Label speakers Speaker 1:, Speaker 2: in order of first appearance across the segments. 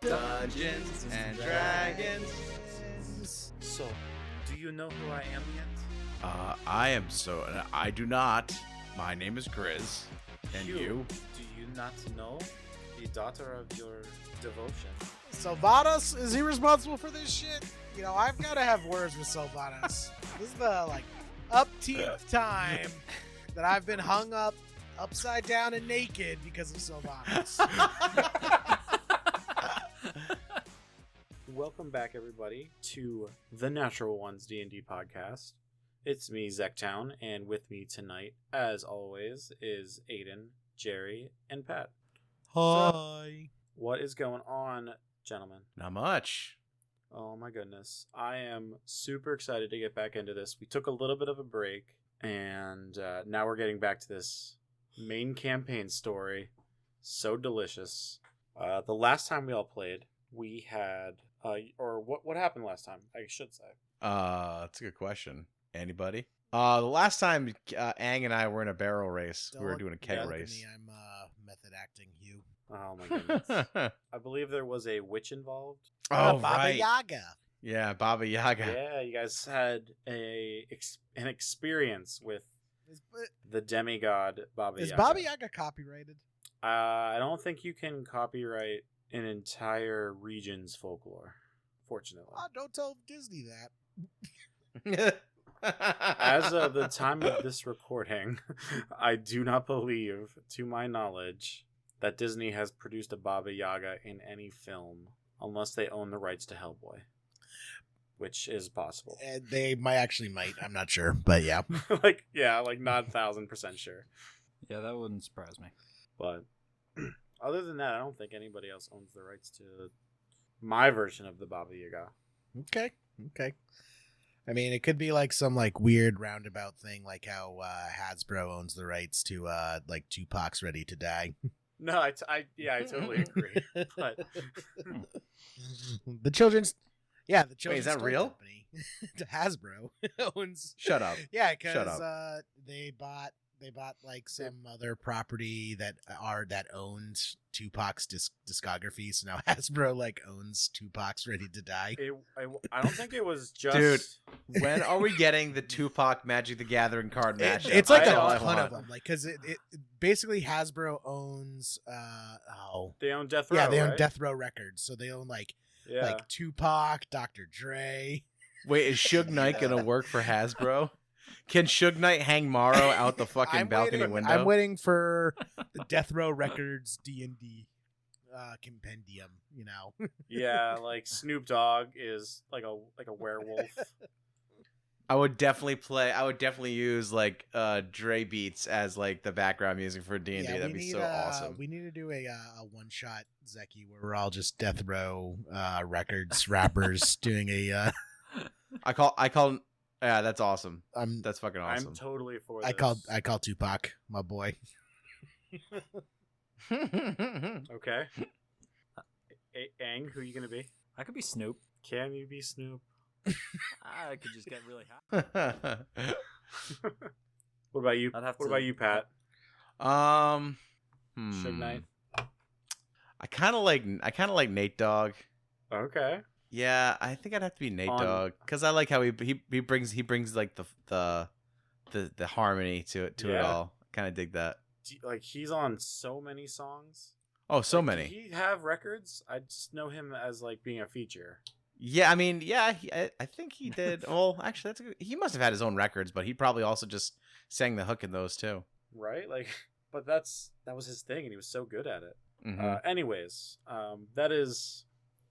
Speaker 1: Dungeons and Dragons.
Speaker 2: So, do you know who I am yet?
Speaker 1: I do not. My name is Grizz. And you?
Speaker 2: Do you not know the daughter of your devotion?
Speaker 3: Sylvanas? Is he responsible for this shit? You know, I've got to have words with Sylvanas. This is the, upteenth time that I've been hung up upside down and naked because of Sylvanas.
Speaker 2: Welcome back, everybody, to the Natural Ones D&D podcast. It's me, Zektown, and with me tonight, as always, is Aiden, Jerry, and Pat.
Speaker 3: Hi.
Speaker 2: What is going on, gentlemen?
Speaker 1: Not much.
Speaker 2: Oh my goodness. I am super excited to get back into this. We took a little bit of a break, and now we're getting back to this main campaign story. So delicious. The last time we all played, we had... what happened last time, I should say?
Speaker 1: That's a good question. Anybody? The last time Aang and I were in a barrel race. We were doing a keg race.
Speaker 3: I'm method acting Hugh.
Speaker 2: Oh my goodness. I believe there was a witch involved.
Speaker 1: Oh,
Speaker 3: Baba
Speaker 1: right.
Speaker 3: Yaga.
Speaker 1: Yeah, Baba Yaga.
Speaker 2: Yeah, you guys had an experience with the demigod Baba
Speaker 3: Is
Speaker 2: Yaga.
Speaker 3: Baba Yaga copyrighted?
Speaker 2: I don't think you can copyright an entire region's folklore, fortunately.
Speaker 3: Oh, don't tell Disney that.
Speaker 2: As of the time of this recording, I do not believe, to my knowledge, that Disney has produced a Baba Yaga in any film, unless they own the rights to Hellboy, which is possible.
Speaker 3: They might. I'm not sure, but yeah.
Speaker 2: Not 1,000% sure.
Speaker 4: Yeah, that wouldn't surprise me.
Speaker 2: But other than that, I don't think anybody else owns the rights to my version of the Baba Yaga.
Speaker 3: Okay. I mean, it could be like some weird roundabout thing, like how Hasbro owns the rights to Tupac's Ready to Die.
Speaker 2: No, I totally agree. But
Speaker 3: the children's
Speaker 1: Wait, is that
Speaker 3: toy
Speaker 1: real?
Speaker 3: company, Hasbro owns.
Speaker 1: Shut up.
Speaker 3: Yeah, because
Speaker 1: Shut up.
Speaker 3: they bought some other property that owns Tupac's discography. So now Hasbro owns Tupac's Ready to Die.
Speaker 2: I don't think it was just...
Speaker 1: Dude, when are we getting the Tupac Magic the Gathering card mashup?
Speaker 3: It's like
Speaker 1: That's
Speaker 3: a
Speaker 1: all I
Speaker 3: ton
Speaker 1: want.
Speaker 3: of them, because it basically Hasbro owns
Speaker 2: They own Death Row.
Speaker 3: Yeah, they own
Speaker 2: right?
Speaker 3: Death Row Records, so they own like Tupac, Dr. Dre.
Speaker 1: Wait, is Suge Knight gonna work for Hasbro? Can Suge Knight hang Morrow out the fucking balcony window?
Speaker 3: I'm waiting for the Death Row Records D&D compendium. You know.
Speaker 2: Yeah, like Snoop Dogg is like a werewolf.
Speaker 1: I would definitely use Dre beats as the background music for D&D. That'd be so awesome.
Speaker 3: We need to do a one shot Zeki where we're all just Death Row Records rappers doing a.
Speaker 1: I call. Yeah, that's awesome. That's fucking awesome.
Speaker 2: I'm totally for this.
Speaker 3: I call Tupac my boy.
Speaker 2: Okay. Aang, who are you gonna be?
Speaker 4: I could be Snoop.
Speaker 2: Can you be Snoop?
Speaker 4: I could just get really high.
Speaker 2: What about you?
Speaker 4: I'd have
Speaker 2: What
Speaker 4: to-
Speaker 2: about you, Pat? Suge Knight.
Speaker 1: I kind of like Nate Dogg.
Speaker 2: Okay.
Speaker 1: Yeah, I think I'd have to be Nate Dogg because I like how he brings the harmony to it all. Kind of dig that.
Speaker 2: He's on so many songs.
Speaker 1: Oh, so many.
Speaker 2: Did he have records? I just know him as being a feature.
Speaker 1: Yeah, I mean, yeah, I think he did. Well, actually, he must have had his own records, but he probably also just sang the hook in those too.
Speaker 2: Right? But that was his thing, and he was so good at it.
Speaker 1: Mm-hmm.
Speaker 2: Anyways, that is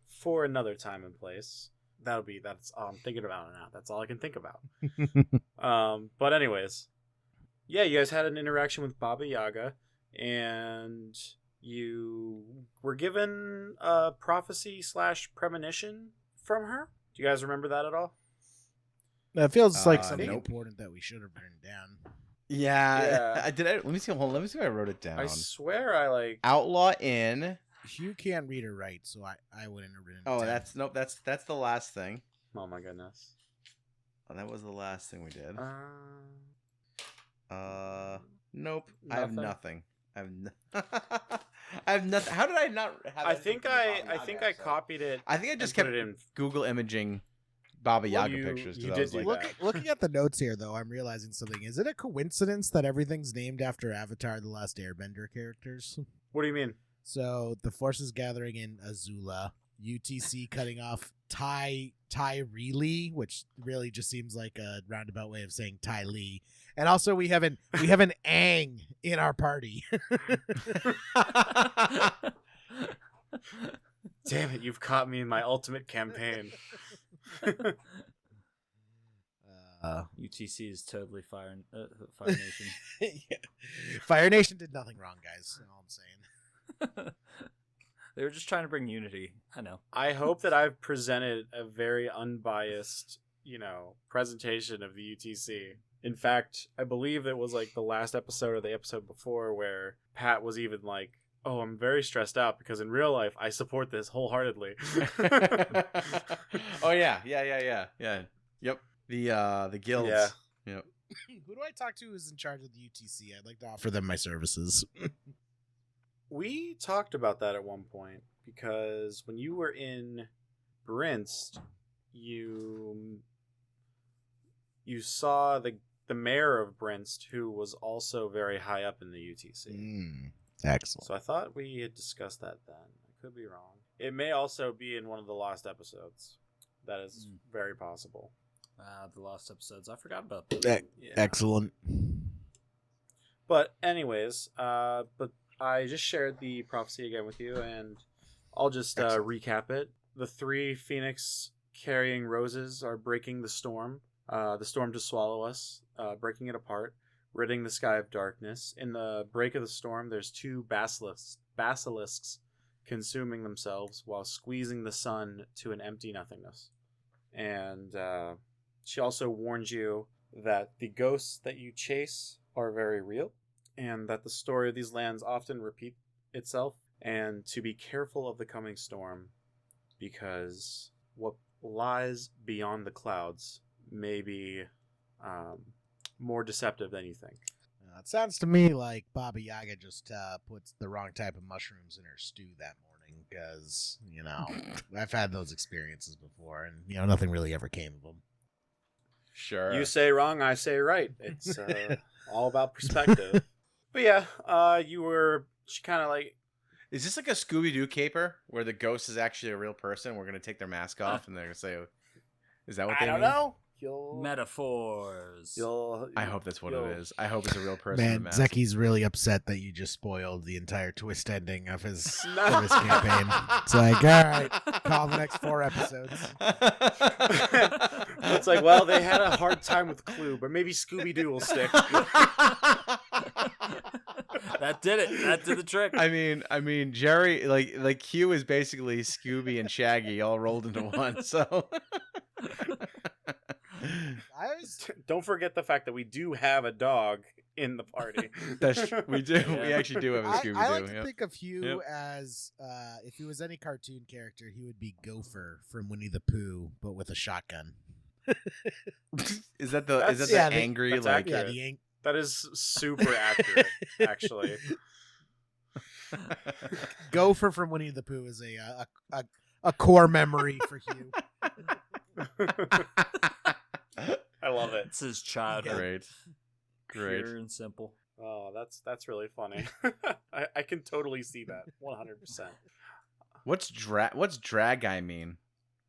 Speaker 2: for another time and place. That's all I'm thinking about now. That's all I can think about. But anyways, yeah, you guys had an interaction with Baba Yaga, and you were given a prophecy / premonition from her. Do you guys remember that at all?
Speaker 3: It feels like something
Speaker 1: nope.
Speaker 3: important that we should have written down.
Speaker 1: Yeah. I did. Let me see. Hold on, let me see if I wrote it down.
Speaker 2: I swear I
Speaker 1: Outlaw Inn.
Speaker 3: You can't read or write, so I wouldn't have written.
Speaker 1: Oh,
Speaker 3: it down.
Speaker 1: that's the last thing.
Speaker 2: Oh my goodness.
Speaker 1: Oh, that was the last thing we did. Nope.
Speaker 2: Nothing?
Speaker 1: I have nothing. I have nothing. How did I not have?
Speaker 2: I think
Speaker 1: anything from
Speaker 2: I
Speaker 1: Baba
Speaker 2: think
Speaker 1: Yaga,
Speaker 2: I
Speaker 1: so-
Speaker 2: copied it.
Speaker 1: I think I just
Speaker 2: and
Speaker 1: kept
Speaker 2: put it in.
Speaker 1: Google imaging Baba Yaga
Speaker 2: you-
Speaker 1: pictures. 'cause
Speaker 2: you
Speaker 1: I
Speaker 2: did
Speaker 1: was
Speaker 2: do
Speaker 1: like,
Speaker 2: that.
Speaker 3: Looking at the notes here, though, I'm realizing something. Is it a coincidence that everything's named after Avatar: The Last Airbender characters?
Speaker 2: What do you mean?
Speaker 3: So the forces gathering in Azula, UTC cutting off Ty which really just seems like a roundabout way of saying Ty Lee. And also we have an Aang in our party.
Speaker 2: Damn it! You've caught me in my ultimate campaign.
Speaker 4: UTC is totally Fire Nation.
Speaker 3: Yeah. Fire Nation did nothing wrong, guys. That's all I'm saying.
Speaker 4: They were just trying to bring unity. I know.
Speaker 2: I hope that I've presented a very unbiased, presentation of the UTC. In fact, I believe it was like the last episode or the episode before where Pat was even like, "Oh, I'm very stressed out because in real life I support this wholeheartedly."
Speaker 1: oh yeah. Yep. The guilds.
Speaker 2: Yeah.
Speaker 1: Yep.
Speaker 3: Who do I talk to who's in charge of the UTC? I'd like to offer them my services.
Speaker 2: We talked about that at one point because when you were in Brinst, you saw the mayor of Brinst, who was also very high up in the UTC.
Speaker 3: Excellent.
Speaker 2: So I thought we had discussed that then. I could be wrong. It may also be in one of the lost episodes. That is very possible.
Speaker 4: The lost episodes. I forgot about that.
Speaker 2: Yeah.
Speaker 3: Excellent.
Speaker 2: But anyways, I just shared the prophecy again with you, and I'll just recap it. The 3 phoenix carrying roses are breaking the storm to swallow us, breaking it apart, ridding the sky of darkness. In the break of the storm, there's 2 basilisks consuming themselves while squeezing the sun to an empty nothingness. And she also warns you that the ghosts that you chase are very real, and that the story of these lands often repeat itself, and to be careful of the coming storm, because what lies beyond the clouds may be more deceptive than you think.
Speaker 3: It sounds to me like Baba Yaga just puts the wrong type of mushrooms in her stew that morning, because, I've had those experiences before, and, nothing really ever came of them.
Speaker 1: Sure.
Speaker 2: You say wrong, I say right. It's all about perspective. But yeah, she kind of like...
Speaker 1: Is this like a Scooby-Doo caper where the ghost is actually a real person? We're going to take their mask off and they're going to say, is that what they mean?
Speaker 2: I don't know.
Speaker 4: Metaphors.
Speaker 1: I hope that's what it is. I hope it's a real person.
Speaker 3: Man,
Speaker 1: in a mask.
Speaker 3: Zeki's really upset that you just spoiled the entire twist ending of his campaign. It's like, all right, call the next 4 episodes.
Speaker 2: It's like, well, they had a hard time with Clue, but maybe Scooby-Doo will stick.
Speaker 4: That did it. That did the trick.
Speaker 1: I mean, Jerry, like Q is basically Scooby and Shaggy all rolled into one. So
Speaker 2: Don't forget the fact that we do have a dog in the party.
Speaker 1: we do.
Speaker 4: Yeah.
Speaker 1: We actually do have a Scooby-Doo.
Speaker 3: I like to
Speaker 1: yep.
Speaker 3: think of Hugh
Speaker 1: Yep.
Speaker 3: as if he was any cartoon character, he would be Gopher from Winnie the Pooh, but with a shotgun.
Speaker 1: Is that the
Speaker 3: yeah,
Speaker 1: angry
Speaker 2: that's
Speaker 1: like?
Speaker 2: accurate.
Speaker 3: Yeah,
Speaker 2: That is super accurate, actually.
Speaker 3: Gopher from Winnie the Pooh is a core memory for Hugh.
Speaker 2: I love it.
Speaker 4: It's his childhood.
Speaker 1: Great.
Speaker 4: Pure and simple.
Speaker 2: Oh, that's really funny. I can totally see that 100%.
Speaker 1: What's drag guy mean?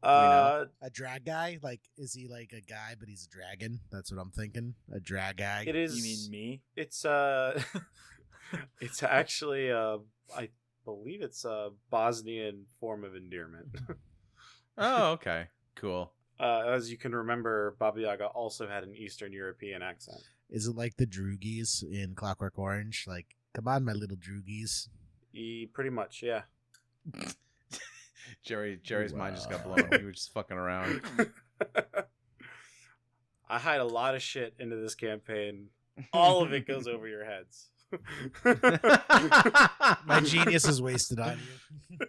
Speaker 3: A drag guy? Like, is he like a guy, but he's a dragon? That's what I'm thinking. A drag guy.
Speaker 2: It is.
Speaker 4: You mean me?
Speaker 2: It's it's actually I believe it's a Bosnian form of endearment.
Speaker 1: Oh, okay, cool.
Speaker 2: As you can remember, Baba Yaga also had an Eastern European accent.
Speaker 3: Is it like the Droogies in Clockwork Orange? Like, come on, my little Droogies.
Speaker 2: Pretty much, yeah.
Speaker 1: Jerry's mind just got blown. He was just fucking around.
Speaker 2: I hide a lot of shit into this campaign. All of it goes over your heads.
Speaker 3: My genius is wasted on you.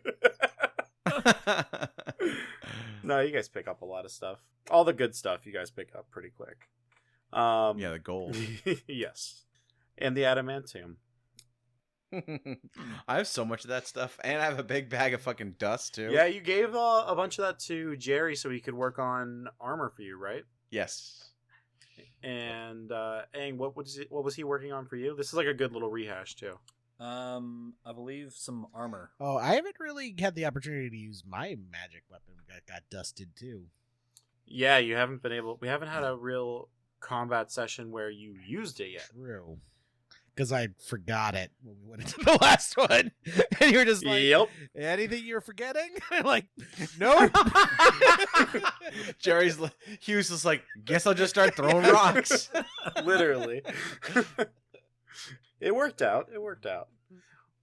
Speaker 2: No, you guys pick up a lot of stuff. All the good stuff you guys pick up pretty quick.
Speaker 1: Yeah, the gold.
Speaker 2: Yes. And the adamantium.
Speaker 1: I have so much of that stuff, and I have a big bag of fucking dust too.
Speaker 2: Yeah, you gave a bunch of that to Jerry so he could work on armor for you, right?
Speaker 1: Yes.
Speaker 2: And Aang, what was he working on for you? This is like a good little rehash too.
Speaker 4: I believe some armor.
Speaker 3: Oh, I haven't really had the opportunity to use my magic weapon that got dusted too.
Speaker 2: Yeah, you haven't been able. We haven't had a real combat session where you used it yet.
Speaker 3: True. Because I forgot it when we went into the last one. And you were just like,
Speaker 2: Yep.
Speaker 3: anything you're forgetting? Like, nope.
Speaker 1: Hughes is like, guess I'll just start throwing rocks.
Speaker 2: Literally. It worked out.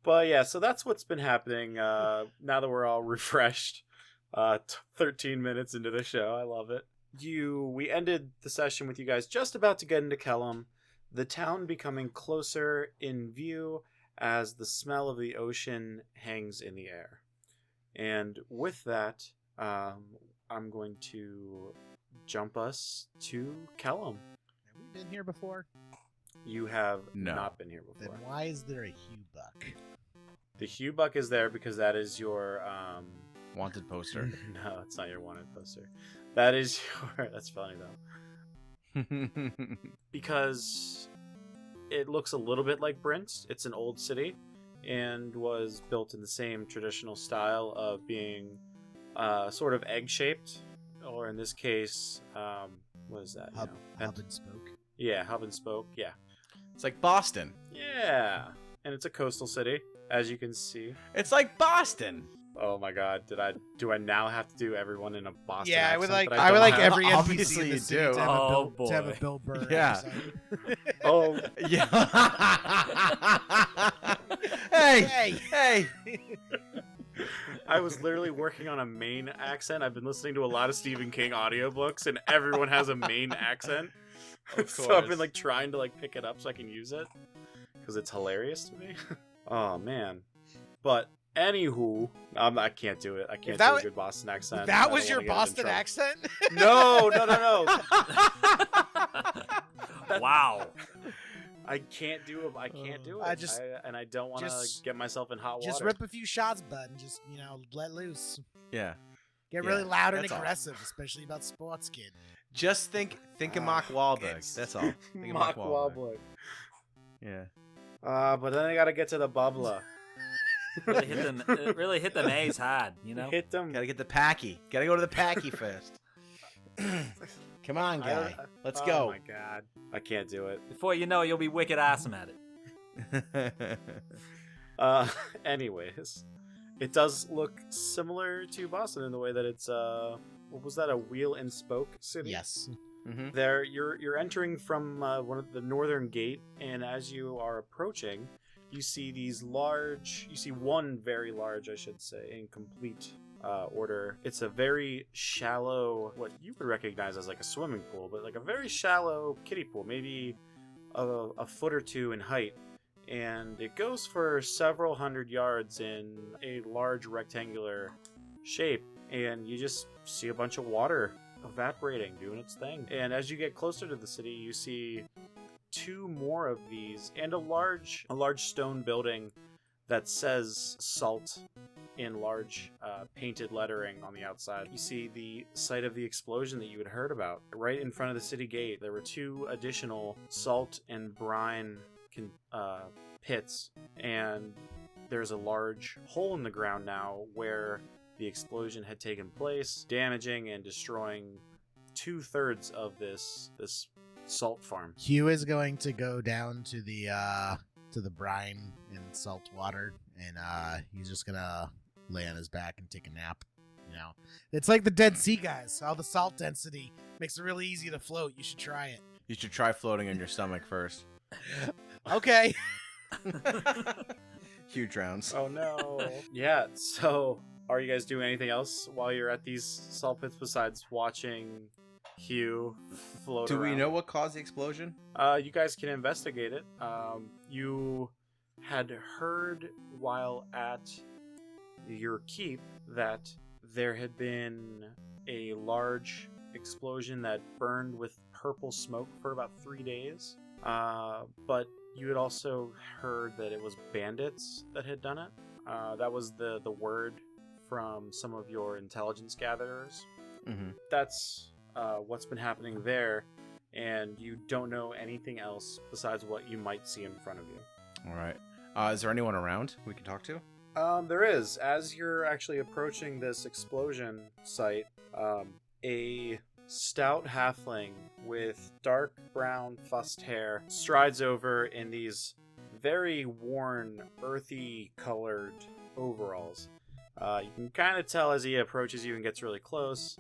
Speaker 2: But yeah, so that's what's been happening now that we're all refreshed. 13 minutes into the show. I love it. We ended the session with you guys just about to get into Kellum, the town becoming closer in view as the smell of the ocean hangs in the air. And with that, I'm going to jump us to Kellum.
Speaker 3: Have we been here before?
Speaker 2: You have
Speaker 1: No.
Speaker 2: not been here
Speaker 3: Then
Speaker 2: before.
Speaker 3: why is there a Hugh Buck?
Speaker 2: The Hugh Buck is there because that is your
Speaker 1: Wanted poster.
Speaker 2: no, it's not your wanted poster. That is your that's funny though. Because it looks a little bit like Brent. It's an old city and was built in the same traditional style of being sort of egg-shaped, or in this case, what is that?
Speaker 3: Hub
Speaker 2: Pent-
Speaker 3: and spoke.
Speaker 2: yeah, hub and spoke. Yeah,
Speaker 1: It's like Boston.
Speaker 2: yeah, and it's a coastal city, as you can see.
Speaker 1: It's like Boston.
Speaker 2: Oh my God! Do I now have to do everyone in a Boston
Speaker 3: Yeah,
Speaker 2: accent?
Speaker 3: I would
Speaker 2: that
Speaker 3: I would
Speaker 2: don't
Speaker 3: like
Speaker 2: have?
Speaker 3: every NPC
Speaker 1: Obviously
Speaker 3: in the
Speaker 1: you
Speaker 3: city
Speaker 1: do.
Speaker 3: to have,
Speaker 4: Oh,
Speaker 3: to have a
Speaker 4: boy.
Speaker 3: Bill Burr
Speaker 1: Yeah.
Speaker 3: episode.
Speaker 2: Oh,
Speaker 1: Yeah. hey.
Speaker 3: Hey.
Speaker 2: I was literally working on a Maine accent. I've been listening to a lot of Stephen King audiobooks, and everyone has a Maine accent.
Speaker 1: Of
Speaker 2: So I've been
Speaker 1: course.
Speaker 2: like trying to like pick it up so I can use it because it's hilarious to me. Oh man! But anywho, I can't do it. I can't
Speaker 3: that
Speaker 2: do a
Speaker 3: wa-
Speaker 2: good Boston accent. I
Speaker 3: That
Speaker 2: don't
Speaker 3: was your
Speaker 2: wanna get
Speaker 3: Boston
Speaker 2: in trouble.
Speaker 3: accent?
Speaker 2: No.
Speaker 4: Wow.
Speaker 2: I can't do it. I can't do it.
Speaker 3: I
Speaker 2: I don't want to
Speaker 3: just-
Speaker 2: get myself in hot water.
Speaker 3: Just rip a few shots, bud, and just, let loose.
Speaker 1: Yeah.
Speaker 3: Get
Speaker 1: Yeah,
Speaker 3: really loud and
Speaker 1: that's all.
Speaker 3: aggressive, especially about sports kid.
Speaker 1: Just think of Mark Wahlberg.
Speaker 2: It's
Speaker 1: That's all. Think of
Speaker 2: Mark Wahlberg.
Speaker 1: Yeah.
Speaker 2: But then I gotta get to the bubbler.
Speaker 4: Really hit them A's hard, you know?
Speaker 2: Hit them.
Speaker 1: Gotta get the packy. Gotta go to the packy first. Come on,
Speaker 2: I
Speaker 1: guy.
Speaker 2: don't-
Speaker 1: Let's
Speaker 2: Oh
Speaker 1: go.
Speaker 2: my God, I can't do it.
Speaker 4: Before you know it, you'll be wicked awesome at it.
Speaker 2: Anyways, it does look similar to Boston in the way that it's what was that, a wheel and spoke city?
Speaker 3: Yes.
Speaker 1: Mhm.
Speaker 2: There, you're entering from one of the northern gate, and as you are approaching, you see one very large, I should say, in complete order. It's a very shallow, what you would recognize as like a swimming pool, but like a very shallow kiddie pool, maybe a foot or two in height. And it goes for several hundred yards in a large rectangular shape, and you just see a bunch of water evaporating, doing its thing. And as you get closer to the city, you see two more of these and a large stone building that says Salt in large painted lettering on the outside. You see the site of the explosion that you had heard about right in front of the city gate. There were two additional salt and brine pits, and there's a large hole in the ground now where the explosion had taken place, damaging and destroying 2/3 of this salt farm.
Speaker 3: Hugh is going to go down to the brine and salt water, and he's just gonna lay on his back and take a nap. It's like the Dead Sea, guys. All the salt density makes it really easy to float. You should try it.
Speaker 1: You should try floating on your stomach first.
Speaker 3: Okay.
Speaker 1: Hugh drowns.
Speaker 2: Oh no. Yeah, so are you guys doing anything else while you're at these salt pits besides watching Hugh float
Speaker 1: Do we
Speaker 2: around?
Speaker 1: know what caused the explosion?
Speaker 2: You guys can investigate it. You had heard while at your keep that there had been a large explosion that burned with purple smoke for about 3 days. But you had also heard that it was bandits that had done it. That was the word from some of your intelligence gatherers.
Speaker 1: Mm-hmm.
Speaker 2: That's what's been happening there, and you don't know anything else besides what you might see in front of you.
Speaker 1: All right. Is there anyone around we can talk to?
Speaker 2: There is. As you're actually approaching this explosion site, a stout halfling with dark brown fussed hair strides over in these very worn, earthy colored overalls. You can kind of tell as he approaches you and gets really close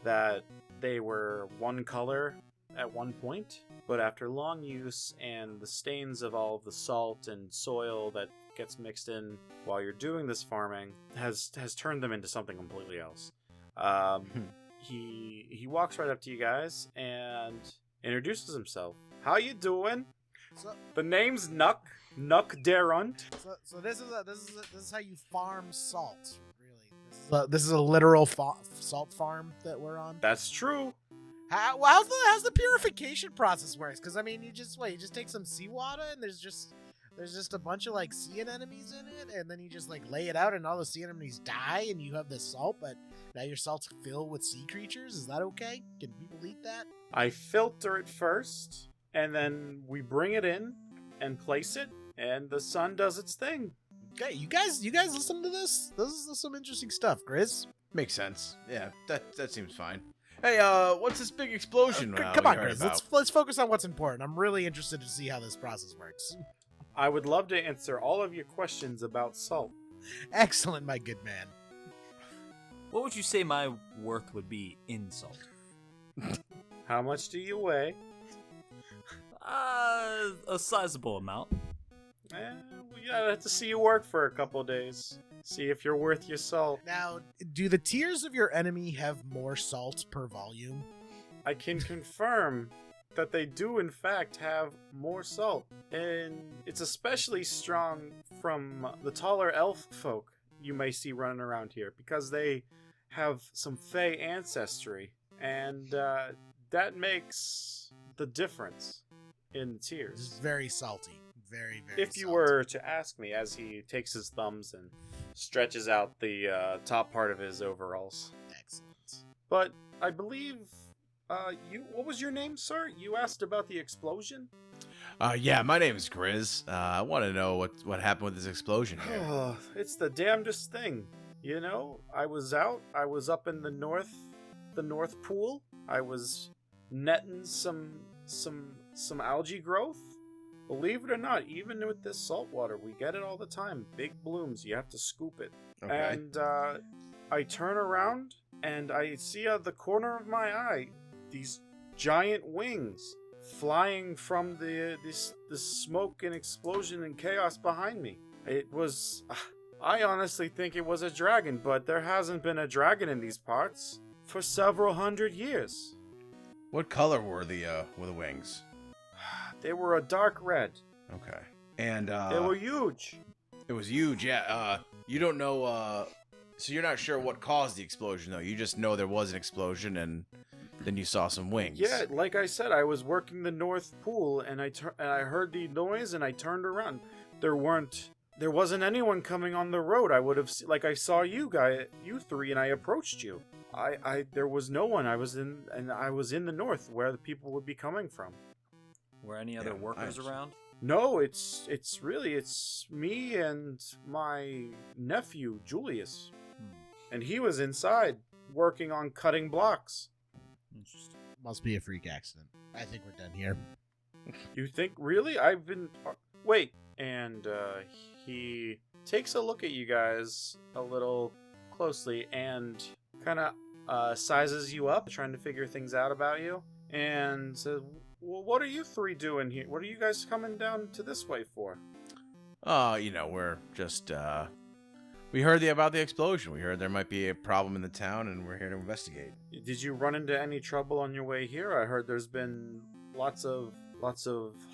Speaker 2: that they were one color at one point, but after long use and the stains of all of the salt and soil that gets mixed in while you're doing this farming has turned them into something completely else. He walks right up to you guys and introduces himself. How you doing?
Speaker 3: So,
Speaker 2: The name's Nuck Darunt.
Speaker 3: so this is how you farm salt. Really, this is a literal salt farm that we're on.
Speaker 2: That's true.
Speaker 3: How's the purification process works? Because I mean, you just take some seawater and there's just a bunch of like sea anemones in it, and then you just like lay it out, and all the sea anemones die, and you have this salt, but now your salt's filled with sea creatures. Is that okay? Can people eat that?
Speaker 2: I filter it first, and then we bring it in and place it, and the sun does its thing.
Speaker 3: Okay, you guys listen to this. This is some interesting stuff, Grizz.
Speaker 1: Makes sense. Yeah, that seems fine. Hey, what's this big explosion?
Speaker 3: Come
Speaker 1: we
Speaker 3: on,
Speaker 1: heard
Speaker 3: Grizz.
Speaker 1: about?
Speaker 3: Let's focus on what's important. I'm really interested to see how this process works.
Speaker 2: I would love to answer all of your questions about salt.
Speaker 3: Excellent, my good man.
Speaker 4: What would you say my worth would be in salt?
Speaker 2: How much do you weigh?
Speaker 4: A sizable amount.
Speaker 2: We gotta have to see you work for a couple days. See if you're worth your salt.
Speaker 3: Now, do the tears of your enemy have more salt per volume?
Speaker 2: I can confirm that they do in fact have more salt, and it's especially strong from the taller elf folk you may see running around here, because they have some fey ancestry, and that makes the difference in
Speaker 3: This
Speaker 2: tears.
Speaker 3: is very salty. Very, very
Speaker 2: If you
Speaker 3: salty.
Speaker 2: were to ask me, as he takes his thumbs and stretches out the top part of his overalls.
Speaker 3: Excellent.
Speaker 2: But I believe what was your name, sir? You asked about the explosion?
Speaker 1: Yeah, my name is Grizz. I want to know what happened with this explosion here.
Speaker 2: Oh, it's the damnedest thing. You know, I was up in the North Pool. I was netting some algae growth. Believe it or not, even with this salt water, we get it all the time. Big blooms, you have to scoop it.
Speaker 1: Okay.
Speaker 2: And I turn around and I see out of the corner of my eye these giant wings flying from this smoke and explosion and chaos behind me. It was, I honestly think it was a dragon, but there hasn't been a dragon in these parts for several hundred years.
Speaker 1: What color were the wings?
Speaker 2: They were a dark red.
Speaker 1: Okay. And
Speaker 2: They were huge.
Speaker 1: it was huge. Yeah. You don't know. So you're not sure what caused the explosion, though. You just know there was an explosion, and then you saw some wings.
Speaker 2: Yeah, like I said, I was working the North Pool, and I heard the noise, and I turned around. There wasn't anyone coming on the road. I would have, like I saw you three, and I approached you. There was no one. I was in the north, where the people would be coming from.
Speaker 4: Were any other
Speaker 1: Yeah,
Speaker 4: workers
Speaker 1: I-
Speaker 4: around?
Speaker 2: No, it's me and my nephew Julius, and he was inside working on cutting blocks.
Speaker 4: Interesting.
Speaker 3: Must be a freak accident. I think we're done here.
Speaker 2: You think really? I've been wait, and he takes a look at you guys a little closely and kind of sizes you up, trying to figure things out about you, and says, "Well, what are you three doing here? What are you guys coming down to this way for?"
Speaker 1: We're just we heard about the explosion. We heard there might be a problem in the town, and we're here to investigate.
Speaker 2: Did you run into any trouble on your way here? I heard there's been lots of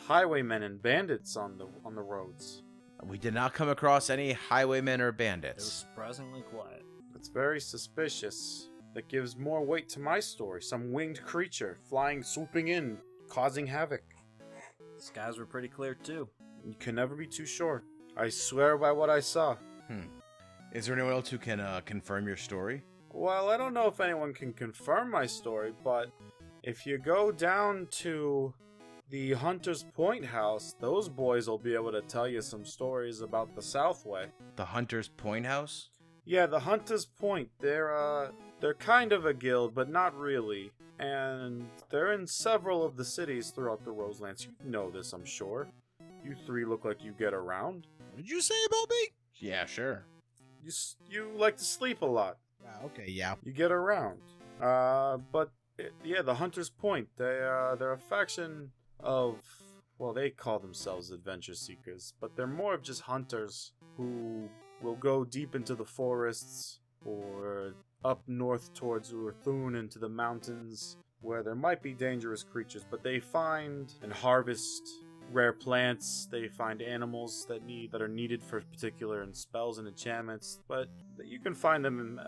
Speaker 2: highwaymen and bandits on the roads.
Speaker 1: We did not come across any highwaymen or
Speaker 4: It was
Speaker 1: bandits.
Speaker 4: surprisingly quiet.
Speaker 2: That's very suspicious. That gives more weight to my story. Some winged creature flying, swooping in, causing havoc.
Speaker 4: Skies were pretty clear too.
Speaker 2: You can never be too sure. I swear by what I saw.
Speaker 1: Is there anyone else who can confirm your story?
Speaker 2: Well, I don't know if anyone can confirm my story, but if you go down to the Hunter's Point house, those boys will be able to tell you some stories about the Southway.
Speaker 1: The Hunter's Point House?
Speaker 2: Yeah, the Hunter's Point. They're kind of a guild, but not really. And they're in several of the cities throughout the Roselands. You know this, I'm sure. You three look like you get around.
Speaker 3: What did you say about me?
Speaker 1: Yeah, sure.
Speaker 2: You like to sleep a lot.
Speaker 3: Okay, yeah.
Speaker 2: You get around. The Hunter's Point. They're a faction of, well, they call themselves adventure seekers, but they're more of just hunters who will go deep into the forests or up north towards Urthun into the mountains where there might be dangerous creatures, but they find and harvest rare plants. They find animals that are needed for particular spells and enchantments, but you can find them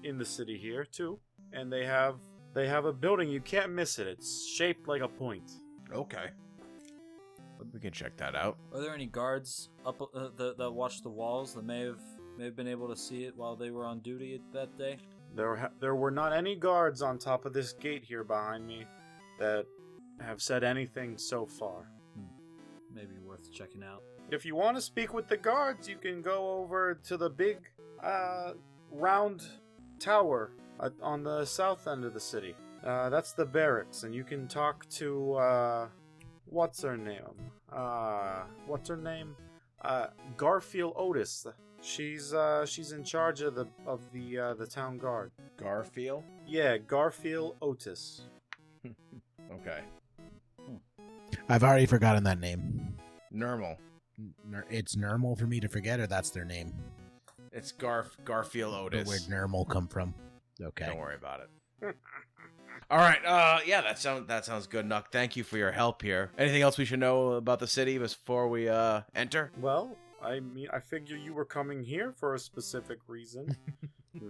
Speaker 2: in the city here too. And they have a building, you can't miss it. It's shaped like a point.
Speaker 1: Okay. We can check that out.
Speaker 4: Are there any guards up that watch the walls that may have been able to see it while they were on duty that day?
Speaker 2: There were not any guards on top of this gate here behind me that have said anything so far.
Speaker 4: Maybe worth checking out.
Speaker 2: If you want to speak with the guards, you can go over to the big round tower on the south end of the city. That's the barracks, and you can talk to what's her name? Garfield Otis. She's in charge of the town guard.
Speaker 1: Garfield?
Speaker 2: Yeah, Garfield Otis.
Speaker 1: Okay.
Speaker 3: I've already forgotten that name.
Speaker 1: Normal.
Speaker 3: It's normal for me to forget, or that's their name?
Speaker 1: It's Garfield Otis.
Speaker 3: Where'd normal come from? Okay.
Speaker 1: Don't worry about it. All right. Yeah, that sounds good, Nuck. Thank you for your help here. Anything else we should know about the city before we enter?
Speaker 2: Well, I mean, I figured you were coming here for a specific reason.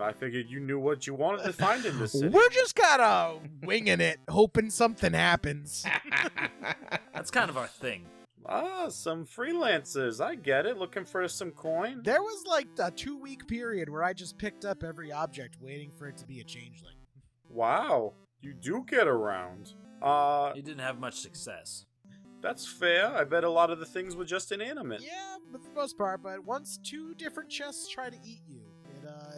Speaker 2: I figured you knew what you wanted to find in this city.
Speaker 3: We're just kind of winging it, hoping something happens.
Speaker 4: That's kind of our thing.
Speaker 2: Some freelancers. I get it. Looking for some coin.
Speaker 3: There was like a 2-week period where I just picked up every object waiting for it to be a changeling.
Speaker 2: Wow. You do get around.
Speaker 4: You didn't have much success.
Speaker 2: That's fair. I bet a lot of the things were just inanimate.
Speaker 3: Yeah, but for the most part. But once 2 different chests try to eat you,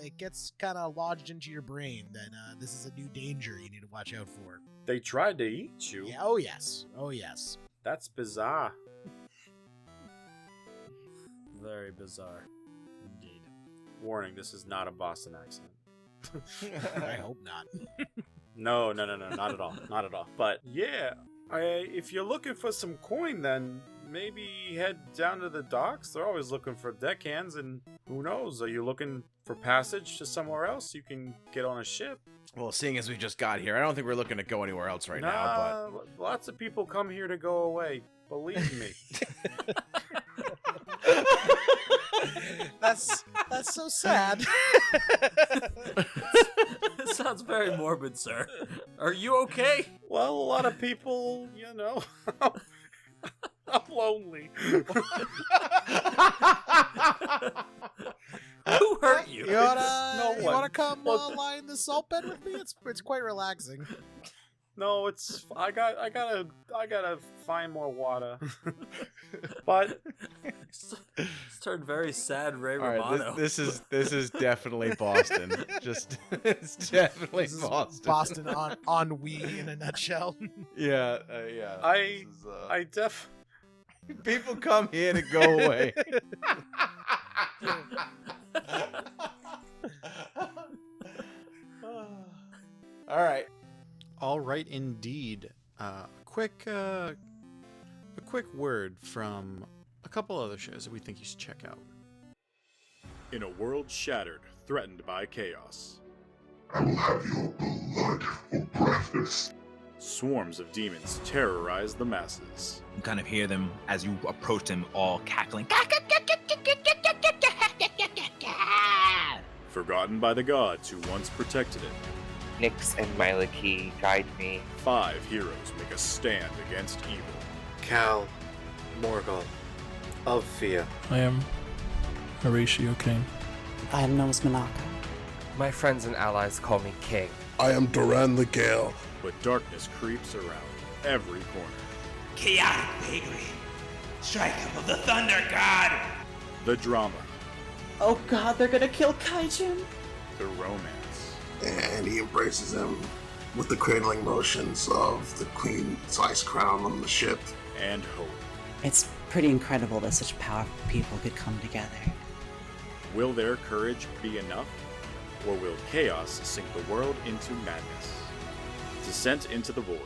Speaker 3: it gets kind of lodged into your brain that this is a new danger you need to watch out for.
Speaker 2: They tried to eat you?
Speaker 3: Yeah, oh yes.
Speaker 2: That's bizarre.
Speaker 4: Very bizarre. Indeed.
Speaker 2: Warning, this is not a Boston accent.
Speaker 3: I hope not.
Speaker 2: No, not at all. Not at all. But yeah, if you're looking for some coin, then maybe head down to the docks. They're always looking for deckhands, and who knows, are you looking for passage to somewhere else? You can get on a ship.
Speaker 1: Well, seeing as we just got here, I don't think we're looking to go anywhere else right now,
Speaker 2: but lots of people come here to go away. Believe me.
Speaker 3: That's so sad.
Speaker 4: This sounds very morbid, sir. Are you okay?
Speaker 2: Well, a lot of people, I'm lonely.
Speaker 4: Who hurt you?
Speaker 3: You wanna come
Speaker 2: Well,
Speaker 3: lie in the salt bed with me? It's quite relaxing.
Speaker 2: No, it's I gotta find more water. But
Speaker 4: It's turned very sad, Ray
Speaker 1: All
Speaker 4: Romano.
Speaker 1: right, this is definitely Boston. It's definitely
Speaker 3: This is
Speaker 1: Boston.
Speaker 3: Boston on ennui in a nutshell.
Speaker 1: Yeah.
Speaker 2: I
Speaker 1: People come here to go away.
Speaker 2: All right, indeed. A quick word from a couple other shows that we think you should check out. In a world shattered, threatened by chaos,
Speaker 5: I will have your blood for breakfast.
Speaker 2: swarms of demons terrorize the masses.
Speaker 6: You kind of hear them as you approach them, all cackling.
Speaker 2: Forgotten by the gods who once protected it,
Speaker 7: Nyx and Mylaki guide me.
Speaker 2: 5 heroes make a stand against evil.
Speaker 8: Cal, Morgul,
Speaker 2: of fear.
Speaker 8: I am Horatio Kane.
Speaker 9: I am known as Manaka.
Speaker 10: My friends and allies call me King.
Speaker 5: I am Duran the Gale.
Speaker 11: But darkness creeps around every corner.
Speaker 12: Chaotic vagary. Striker of the Thunder God.
Speaker 11: The drama.
Speaker 9: Oh god, they're gonna kill Kaijin.
Speaker 11: The romance.
Speaker 5: And he embraces him with the cradling motions of the queen's ice crown on the ship.
Speaker 11: And hope.
Speaker 9: It's pretty incredible that such powerful people could come together.
Speaker 11: Will their courage be enough? Or will chaos sink the world into madness? Descent into the Void,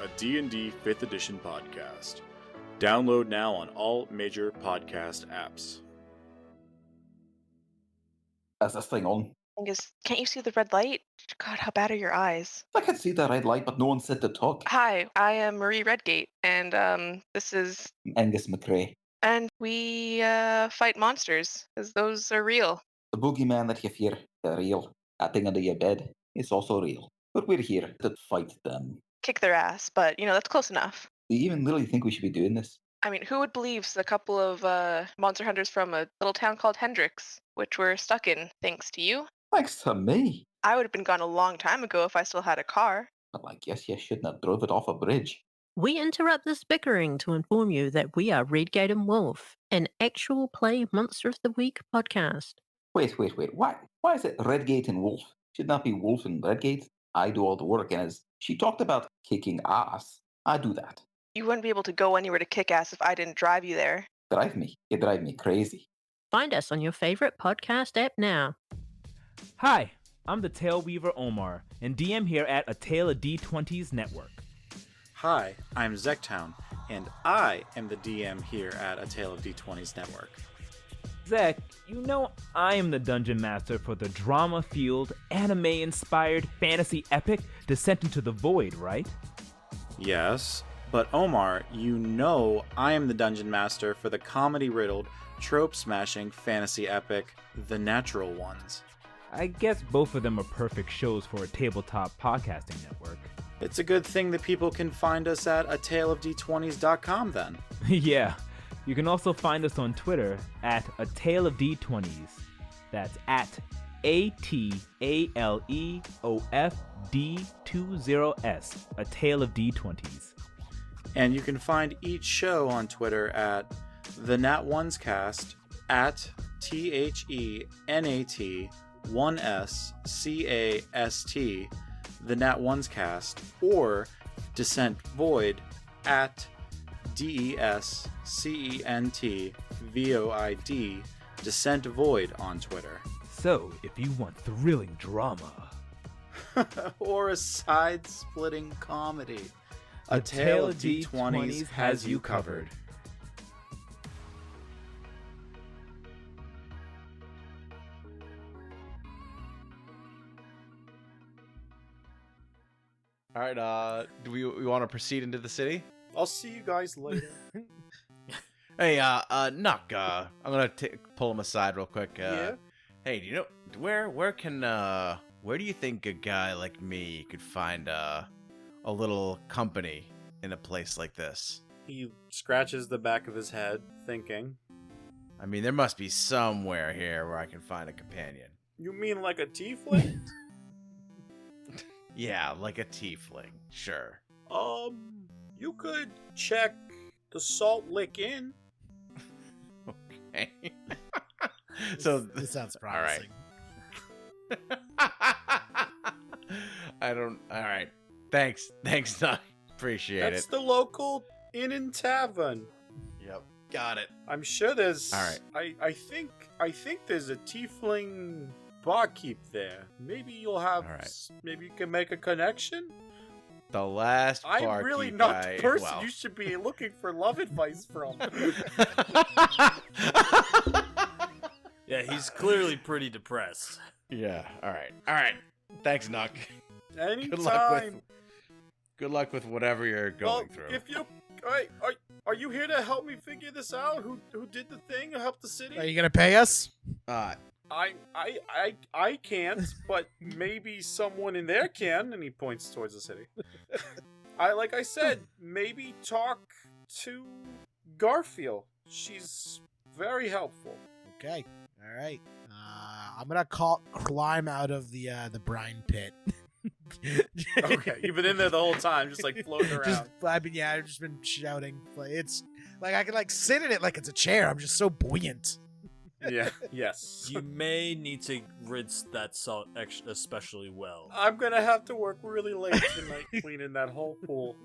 Speaker 11: a D&D 5th edition podcast. Download now on all major podcast apps.
Speaker 13: Is this thing on?
Speaker 14: Can't you see the red light? God, how bad are your eyes?
Speaker 13: I can see the red light, but no one said to talk.
Speaker 14: Hi, I am Marie Redgate, and this is
Speaker 13: Angus McRae.
Speaker 14: And we fight monsters, because those are real.
Speaker 13: The boogeyman that you fear, they're real. That thing under your bed is also real. But we're here to fight them.
Speaker 14: Kick their ass, but, that's close enough.
Speaker 13: Do you even really think we should be doing this?
Speaker 14: I mean, who would believe a couple of monster hunters from a little town called Hendrix, which we're stuck in, thanks to you?
Speaker 13: Thanks to me.
Speaker 14: I would have been gone a long time ago if I still had a car.
Speaker 13: But I guess you shouldn't have drove it off a bridge.
Speaker 15: We interrupt this bickering to inform you that we are Redgate and Wolf, an actual play Monster of the Week podcast.
Speaker 13: Wait. Why is it Redgate and Wolf? Should not be Wolf and Redgate. I do all the work, and as she talked about kicking ass, I do that.
Speaker 14: You wouldn't be able to go anywhere to kick ass if I didn't drive you there.
Speaker 13: You drive me crazy.
Speaker 15: Find us on your favorite podcast app now.
Speaker 16: Hi, I'm the Tale Weaver Omar, and DM here at A Tale of D20's Network.
Speaker 2: Hi, I'm Zektown, and I am the DM here at A Tale of D20's Network.
Speaker 16: Zek, I am the Dungeon Master for the drama-fueled, anime-inspired fantasy epic Descent into the Void, right?
Speaker 2: Yes, but Omar, I am the Dungeon Master for the comedy-riddled, trope-smashing fantasy epic The Natural Ones.
Speaker 16: I guess both of them are perfect shows for a tabletop podcasting network.
Speaker 2: It's a good thing that people can find us at ataleofd20s.com then.
Speaker 16: Yeah, you can also find us on Twitter at A Tale of D20s. That's at ATALEOFD20S, A Tale of D20s.
Speaker 2: And you can find each show on Twitter at The Nat Ones Cast, at THENAT1SCAST, The Nat Ones Cast, or Descent Void at DESCENTVOID, Descent Void on Twitter.
Speaker 16: So, if you want thrilling drama
Speaker 2: or a side-splitting comedy, A Tale of D20s has you covered.
Speaker 1: All right, do we want to proceed into the city?
Speaker 2: I'll see you guys later.
Speaker 1: Hey, Nuck, I'm gonna pull him aside real quick.
Speaker 2: Yeah?
Speaker 1: Hey, do you know where do you think a guy like me could find a little company in a place like this?
Speaker 2: He scratches the back of his head, thinking.
Speaker 1: I mean, there must be somewhere here where I can find a companion.
Speaker 2: You mean like a tiefling?
Speaker 1: Yeah, like a tiefling, sure.
Speaker 2: You could check the Salt Lick Inn.
Speaker 1: Okay. So
Speaker 3: this sounds promising.
Speaker 1: All right. All right. Thanks, Nuck. Appreciate it.
Speaker 2: That's the local inn and tavern.
Speaker 1: Yep. Got it.
Speaker 2: I'm sure there's.
Speaker 1: All right.
Speaker 2: I think there's a tiefling barkeep there. Maybe you'll have.
Speaker 1: All right.
Speaker 2: Maybe you can make a connection.
Speaker 1: The last barkeep.
Speaker 2: I'm really not the person you should be looking for love advice from.
Speaker 4: Yeah, he's clearly pretty depressed.
Speaker 1: Yeah. All right. Thanks, Nuck.
Speaker 2: Anytime.
Speaker 1: Good luck with whatever you're going through.
Speaker 2: If you, are you here to help me figure this out? Who did the thing? Who helped the city?
Speaker 3: Are you gonna pay us?
Speaker 2: I can't, but maybe someone in there can. And he points towards the city. Like I said, maybe talk to Garfield. She's very helpful.
Speaker 3: Okay. All right. I'm gonna climb out of the brine pit.
Speaker 2: Okay, you've been in there the whole time, just like floating around.
Speaker 3: I've just been shouting. Like, it's like I can like sit in it like it's a chair. I'm just so buoyant.
Speaker 2: Yeah. Yes.
Speaker 4: You may need to rinse that salt especially well.
Speaker 2: I'm gonna have to work really late tonight cleaning that whole pool.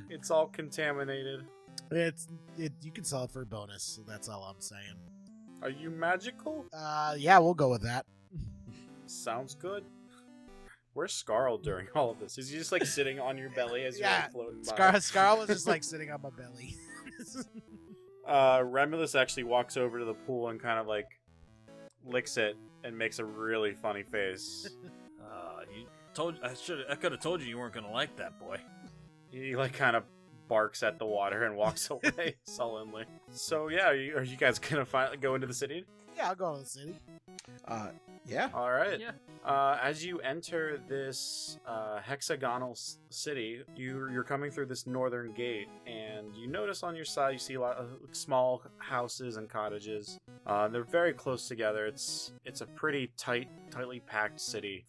Speaker 2: It's all contaminated.
Speaker 3: You can sell it for a bonus. So that's all I'm saying.
Speaker 2: Are you magical?
Speaker 3: Yeah, we'll go with that.
Speaker 2: Sounds good. Where's Scarl during all of this? Is he just like sitting on your belly as you're like, floating by?
Speaker 3: Scarl was just like sitting on my belly.
Speaker 2: Remulus actually walks over to the pool and kind of like licks it and makes a really funny face.
Speaker 4: I could have told you weren't gonna like that, boy.
Speaker 2: He like kind of barks at the water and walks away sullenly. So yeah, are you guys gonna finally go into the city?
Speaker 3: Yeah, I'll go to the city.
Speaker 1: Yeah.
Speaker 2: All right.
Speaker 4: Yeah.
Speaker 2: As you enter this hexagonal city, you're coming through this northern gate, and you notice on your side you see a lot of small houses and cottages. They're very close together. It's a pretty tightly packed city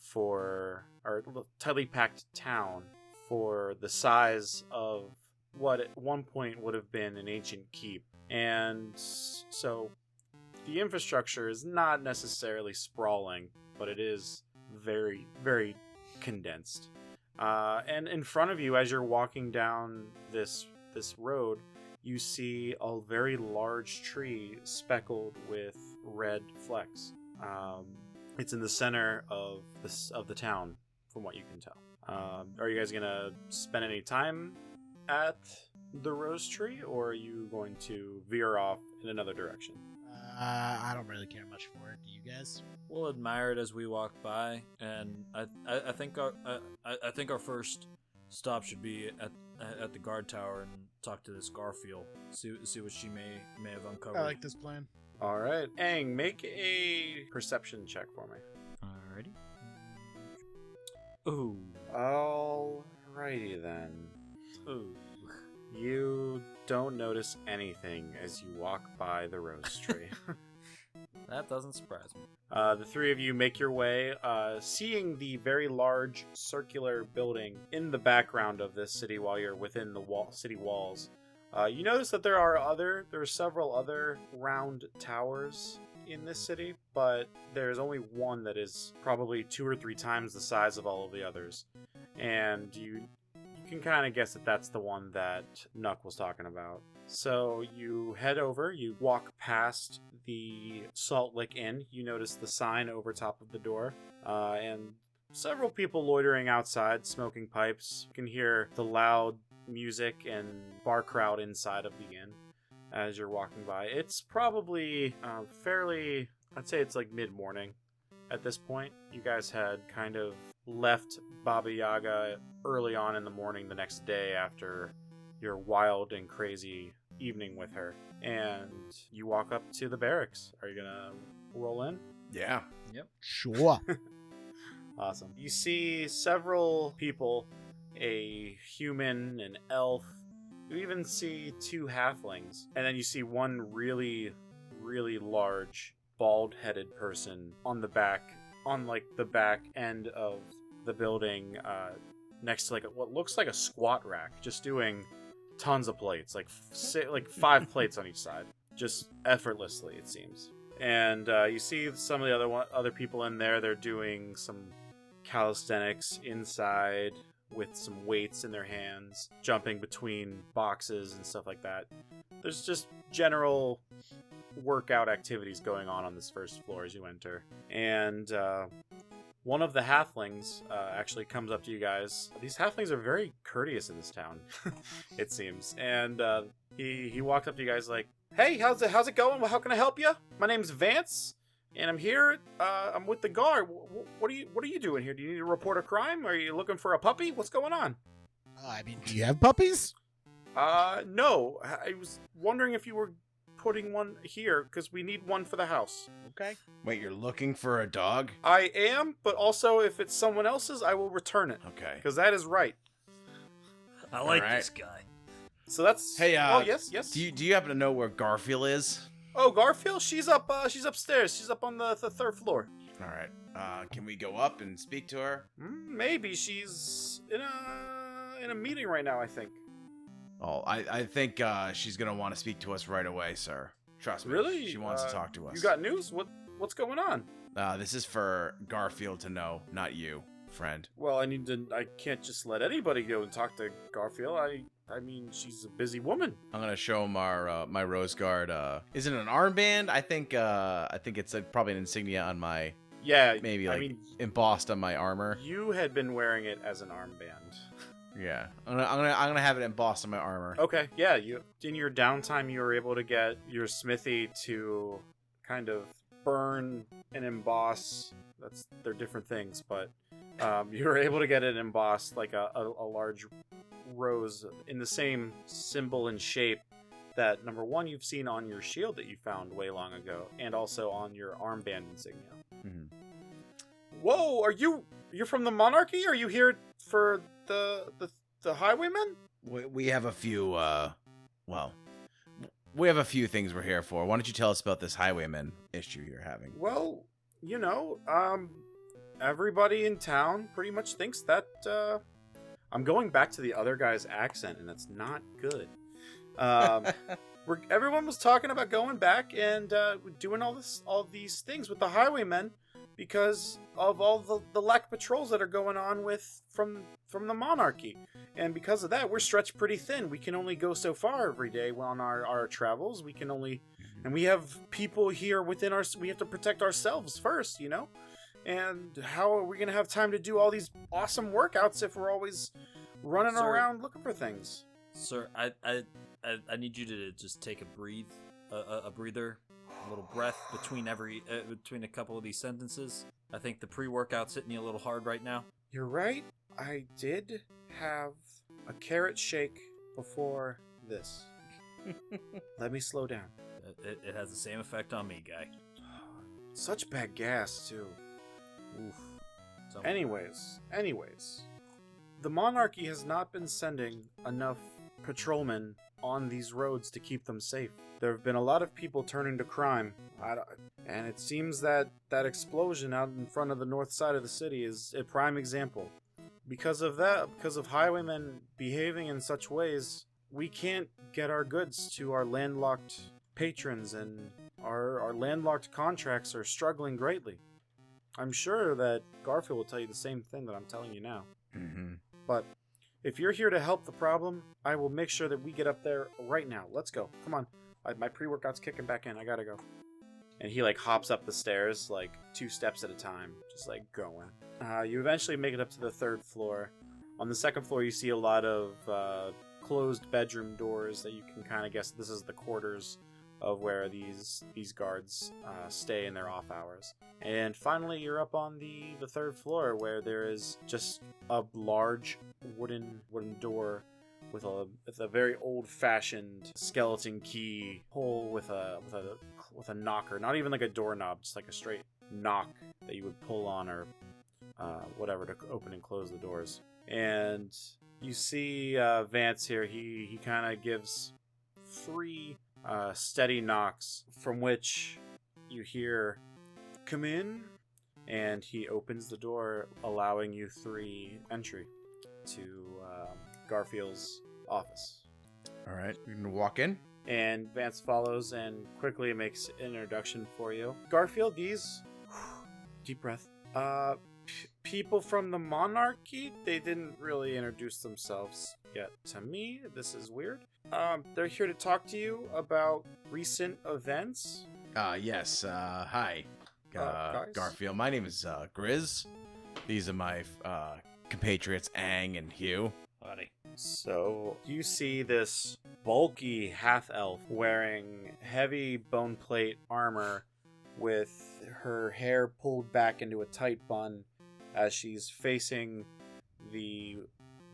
Speaker 2: tightly packed town for the size of what at one point would have been an ancient keep. And so the infrastructure is not necessarily sprawling, but it is very, very condensed. And in front of you, as you're walking down this road, you see a very large tree speckled with red flecks. It's in the center of the town, from what you can tell. Are you guys gonna spend any time at the rose tree, or are you going to veer off in another direction?
Speaker 3: I don't really care much for it. Do you guys?
Speaker 4: We'll admire it as we walk by, and I think our first stop should be at the guard tower and talk to this Garfield. See what she may have uncovered.
Speaker 3: I like this plan.
Speaker 2: All right, Aang, make a perception check for me.
Speaker 4: Alrighty. Ooh.
Speaker 2: Alrighty then.
Speaker 4: Ooh.
Speaker 2: You don't notice anything as you walk by the rose tree.
Speaker 4: That doesn't surprise me.
Speaker 2: The three of you make your way, seeing the very large circular building in the background of this city while you're within the city walls. You notice that there are several other round towers in this city, but there's only one that is probably 2 or 3 times the size of all of the others. And you can kind of guess that that's the one that Nuck was talking about. So you head over, you walk past the Salt Lick Inn, you notice the sign over top of the door, and several people loitering outside, smoking pipes. You can hear the loud music and bar crowd inside of the inn as you're walking by. It's probably I'd say it's like mid-morning at this point. You guys had kind of left Baba Yaga early on in the morning the next day after your wild and crazy evening with her. And you walk up to the barracks. Are you gonna roll in?
Speaker 1: Yeah.
Speaker 4: Yep.
Speaker 3: Sure.
Speaker 2: Awesome. You see several people, a human, an elf. You even see 2 halflings. And then you see one really, really large, bald-headed person on the back end of the building, next to what looks like a squat rack, just doing tons of plates, like 5 plates on each side, just effortlessly, it seems. And you see some of the other people in there. They're doing some calisthenics inside with some weights in their hands, jumping between boxes and stuff like that. There's just general workout activities going on this first floor as you enter. And one of the halflings actually comes up to you guys. These halflings are very courteous in this town, it seems. And he walks up to you guys like, "Hey, how's it going? How can I help you? My name's Vance, and I'm here. I'm with the guard. What are you doing here? Do you need to report a crime? Are you looking for a puppy? What's going on?"
Speaker 3: Do you have puppies?
Speaker 2: No. I was wondering if you were putting one here, because we need one for the house.
Speaker 3: Okay.
Speaker 1: Wait, you're looking for a dog?
Speaker 2: I am, but also if it's someone else's, I will return it.
Speaker 1: Okay.
Speaker 2: Because that is right.
Speaker 4: I like this guy.
Speaker 2: So that's
Speaker 1: Hey,
Speaker 2: oh yes.
Speaker 1: Do you happen to know where Garfield is?
Speaker 2: Oh, Garfield, she's up. She's upstairs. She's up on the third floor.
Speaker 1: All right. Can we go up and speak to her?
Speaker 2: Maybe she's in a meeting right now, I think.
Speaker 1: Oh, I think she's gonna want to speak to us right away, sir. Trust me.
Speaker 2: Really?
Speaker 1: She wants to talk to us.
Speaker 2: You got news? What's going on?
Speaker 1: This is for Garfield to know, not you, friend.
Speaker 2: Well, I can't just let anybody go and talk to Garfield. I mean, she's a busy woman.
Speaker 1: I'm gonna show him our my rose guard. Is it an armband? I think it's probably an insignia on my.
Speaker 2: Yeah,
Speaker 1: maybe embossed on my armor.
Speaker 2: You had been wearing it as an armband.
Speaker 1: Yeah, I'm gonna have it embossed on my armor.
Speaker 2: Okay, yeah. You in your downtime, you were able to get your smithy to kind of burn and emboss. They're different things, but you were able to get it embossed like a large rose in the same symbol and shape that number one you've seen on your shield that you found way long ago, and also on your armband insignia.
Speaker 1: Mm-hmm.
Speaker 2: Whoa, you're from the monarchy? Are you here for the highwaymen?
Speaker 1: We have a few we have a few things we're here for. Why don't you tell us about this highwayman issue you're having?
Speaker 2: Well, everybody in town pretty much thinks that I'm going back to the other guy's accent, and that's not good. Everyone was talking about going back and doing all these things with the highwaymen because of all the lack patrols that are going on from the monarchy, and because of that, we're stretched pretty thin. We can only go so far every day on our travels. We can only, and we have people here within our. We have to protect ourselves first, And how are we gonna have time to do all these awesome workouts if we're always running around looking for things?
Speaker 4: Sir, I need you to just take a breather, a little breath between a couple of these sentences. I think the pre-workout's hitting you a little hard right now.
Speaker 2: You're right. I did have a carrot shake before this. Let me slow down.
Speaker 4: It has the same effect on me, guy.
Speaker 2: Such bad gas, too.
Speaker 4: Oof.
Speaker 2: Anyways, the monarchy has not been sending enough patrolmen on these roads to keep them safe. There have been a lot of people turning to crime, and it seems that explosion out in front of the north side of the city is a prime example. Because of that, because of highwaymen behaving in such ways, we can't get our goods to our landlocked patrons, and our landlocked contracts are struggling greatly. I'm sure that Garfield will tell you the same thing that I'm telling you now.
Speaker 1: Mm-hmm.
Speaker 2: But if you're here to help the problem, I will make sure that we get up there right now. Let's go. Come on. My pre-workout's kicking back in. I gotta go. And he hops up the stairs 2 steps at a time, just going. You eventually make it up to the 3rd floor. On the 2nd floor, you see a lot of closed bedroom doors that you can kind of guess this is the quarters of where these guards stay in their off hours. And finally, you're up on the 3rd floor, where there is just a large wooden door with a very old-fashioned skeleton key hole with a knocker, not even like a doorknob, just like a straight knock that you would pull on or whatever to open and close the doors. And you see Vance here. He kind of gives 3 steady knocks, from which you hear, "Come in," and he opens the door, allowing you 3 entry to Garfield's office.
Speaker 1: All right, you can walk in.
Speaker 2: And Vance follows and quickly makes an introduction for you. Garfield, these deep breath. People from the monarchy. They didn't really introduce themselves yet to me. This is weird. They're here to talk to you about recent events.
Speaker 1: Yes. Hi,
Speaker 2: guys?
Speaker 1: Garfield. My name is Grizz. These are my compatriots Aang and Hugh.
Speaker 4: Buddy.
Speaker 2: So you see this bulky half-elf wearing heavy bone plate armor with her hair pulled back into a tight bun as she's facing the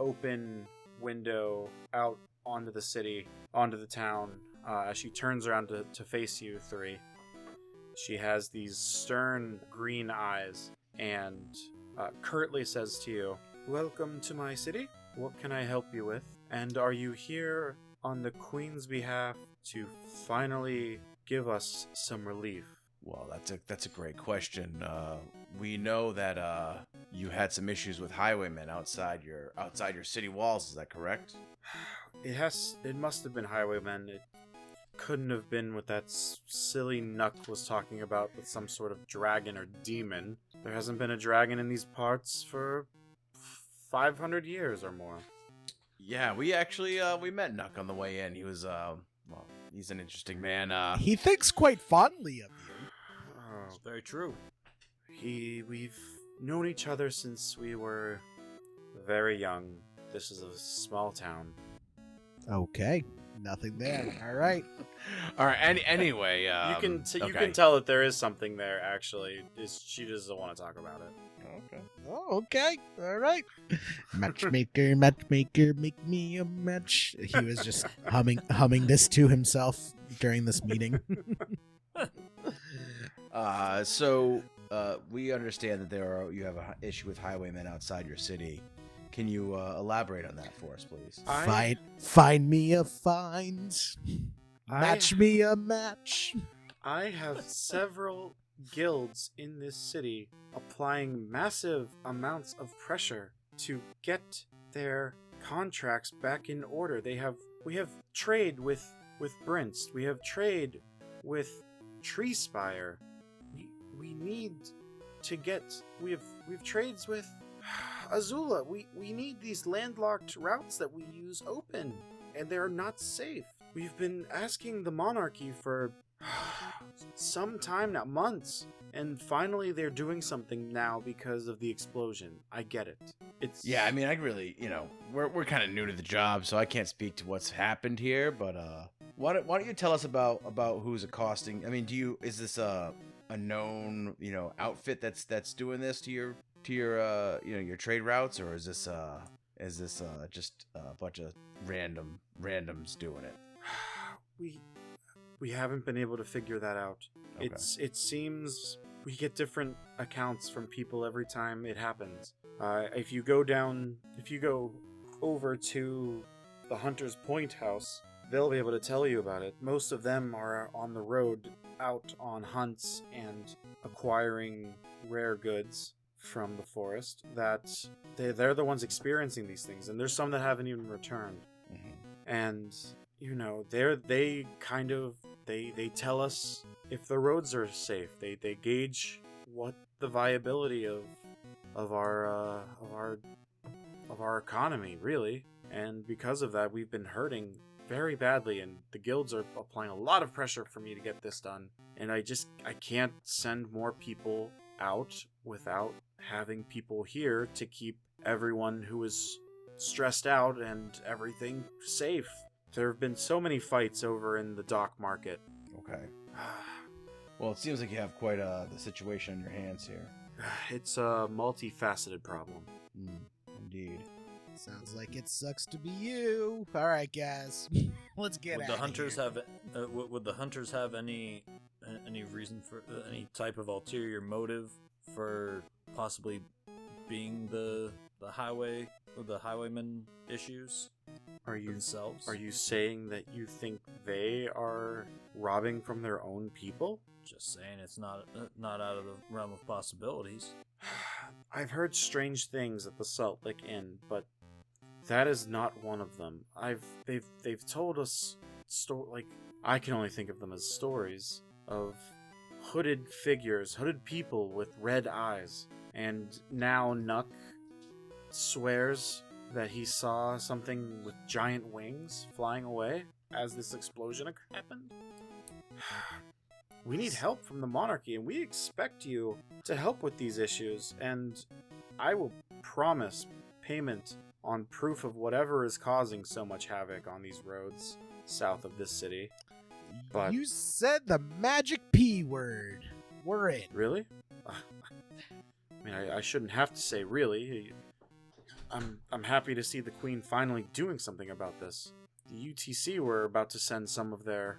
Speaker 2: open window out onto the city, onto the town. As she turns around to face you 3, she has these stern green eyes and curtly says to you, "Welcome to my city. What can I help you with? And are you here on the Queen's behalf to finally give us some relief?
Speaker 1: Well, that's a great question. We know that you had some issues with highwaymen outside your city walls. Is that correct?
Speaker 2: It must have been highwaymen. It couldn't have been what that silly Nuck was talking about with some sort of dragon or demon. There hasn't been a dragon in these parts for 500 years or more.
Speaker 1: Yeah, we actually we met Nuck on the way in. He was well, he's an interesting man.
Speaker 3: He thinks quite fondly of you.
Speaker 2: Oh,
Speaker 4: Very true.
Speaker 2: we've known each other since we were very young. This is a small town.
Speaker 3: Okay, nothing there. All right.
Speaker 1: All right. Anyway,
Speaker 2: You can
Speaker 1: okay.
Speaker 2: tell that there is something there. Actually, she doesn't want to talk about it.
Speaker 1: Okay.
Speaker 3: Oh, okay. All right. Matchmaker, matchmaker, make me a match. He was just humming this to himself during this meeting.
Speaker 1: So we understand that you have an issue with highwaymen outside your city. Can you elaborate on that for us, please?
Speaker 3: Find me a find. Match me a match.
Speaker 2: I have several guilds in this city applying massive amounts of pressure to get their contracts back in order. We have trade with Brinst. We have trade with Treespire. We need to get we have trades with Azula. We need these landlocked routes that we use open, and they're not safe. We've been asking the monarchy for some time now, months, and finally they're doing something now because of the explosion. I get it.
Speaker 1: Yeah, I mean, I really, we're kind of new to the job, so I can't speak to what's happened here. But why don't you tell us about who's accosting? I mean, is this a known outfit that's doing this to your your trade routes, or is this just a bunch of randoms doing it?
Speaker 2: We haven't been able to figure that out.
Speaker 1: Okay.
Speaker 2: It seems we get different accounts from people every time it happens. If you go over to the Hunter's Point house, they'll be able to tell you about it. Most of them are on the road out on hunts and acquiring rare goods from the forest. That they're the ones experiencing these things, and there's some that haven't even returned. Mm-hmm. And they tell us if the roads are safe. They gauge what the viability of our economy, really. And because of that, we've been hurting very badly, and the guilds are applying a lot of pressure for me to get this done. And I can't send more people out without having people here to keep everyone who is stressed out and everything safe. There have been so many fights over in the dock market.
Speaker 1: Okay. Well, it seems like you have quite the situation on your hands here.
Speaker 2: It's a multifaceted problem.
Speaker 1: Indeed.
Speaker 3: Sounds like it sucks to be you. All right, guys, let's get
Speaker 4: Would
Speaker 3: out
Speaker 4: the hunters
Speaker 3: here.
Speaker 4: would the hunters have any reason for any type of ulterior motive for possibly being the highwayman issues?
Speaker 2: Are you
Speaker 4: themselves?
Speaker 2: Are you saying that you think they are robbing from their own people?
Speaker 4: Just saying, it's not out of the realm of possibilities.
Speaker 2: I've heard strange things at the Salt Lick Inn, but that is not one of them. They've told us I can only think of them as stories of hooded figures, hooded people with red eyes. And now Nuck swears that he saw something with giant wings flying away as this explosion happened. We need help from the monarchy, and we expect you to help with these issues, and I will promise payment on proof of whatever is causing so much havoc on these roads south of this city. But
Speaker 3: You said the magic P word. We're in.
Speaker 2: really? I mean, I shouldn't have to say really. I'm happy to see the Queen finally doing something about this. The UTC were about to send some of their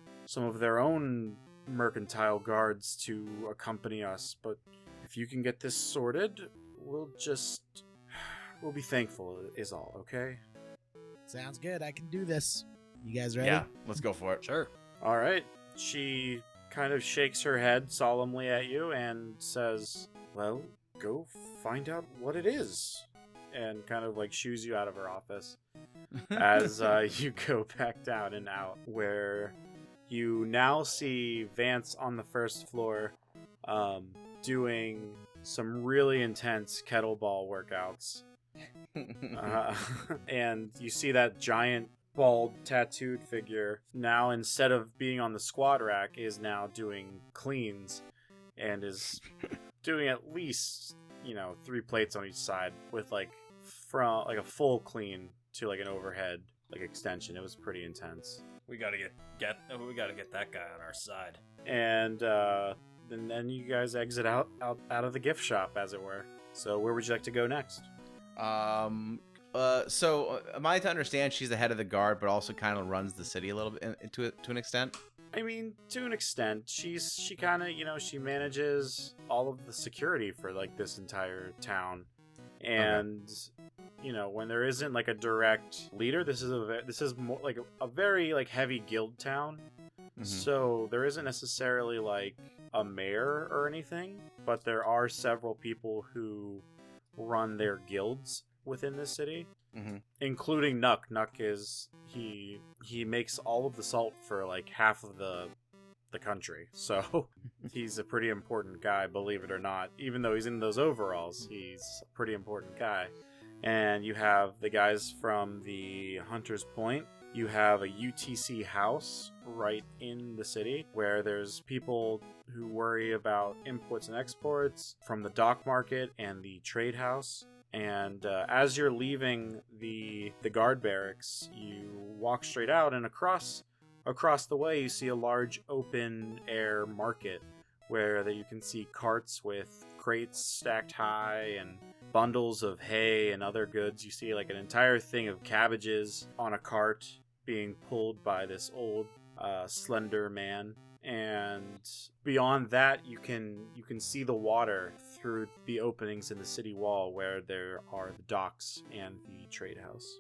Speaker 2: own mercantile guards to accompany us, but if you can get this sorted, we'll be thankful is all, okay?
Speaker 3: Sounds good. I can do this. You guys ready?
Speaker 1: Yeah, let's go for it.
Speaker 4: Sure.
Speaker 2: All right. She kind of shakes her head solemnly at you and says, well, go find out what it is. And kind of like shoos you out of her office as you go back down and out, where you now see Vance on the first floor doing some really intense kettlebell workouts. And you see that giant bald tattooed figure now, instead of being on the squat rack, is now doing cleans and is doing at least 3 plates on each side with from like a full clean to like an overhead like extension. It was pretty intense.
Speaker 4: We gotta get that guy on our side.
Speaker 2: And then you guys exit out of the gift shop, as it were. So where would you like to go next?
Speaker 1: So am I to understand she's the head of the guard, but also kind of runs the city a little bit to an extent?
Speaker 2: I mean, to an extent, she kind of she manages all of the security for like this entire town, and when there isn't like a direct leader, this is more like a very like heavy guild town, so there isn't necessarily like a mayor or anything, but there are several people who run their guilds within this city, including Nuck. Nuck is he makes all of the salt for like half of the country, so he's a pretty important guy, believe it or not. Even though he's in those overalls, he's a pretty important guy. And you have the guys from the Hunter's Point. You have a UTC house right in the city where there's people who worry about imports and exports from the dock market and the trade house. And as you're leaving the guard barracks, you walk straight out, and across the way you see a large open air market where you can see carts with crates stacked high and bundles of hay and other goods. You see like an entire thing of cabbages on a cart being pulled by this old slender man. And beyond that, you can see the water through the openings in the city wall where there are the docks and the trade house.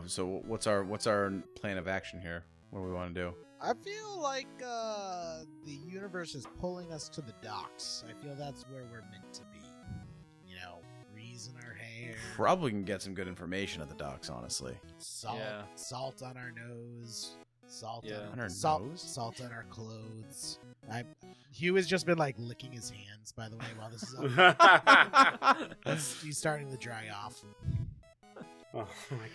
Speaker 1: So what's our plan of action here? What do we want to do?
Speaker 3: I feel like the universe is pulling us to the docks. I feel that's where we're meant to be. Breeze in our hair.
Speaker 1: Probably can get some good information at the docks, honestly.
Speaker 3: Salt on our nose. Salt
Speaker 1: on our
Speaker 3: nose?
Speaker 1: Salt
Speaker 3: on our clothes. Hugh has just been like licking his hands, by the way, while this is on. He's starting to dry off.
Speaker 2: Oh my God.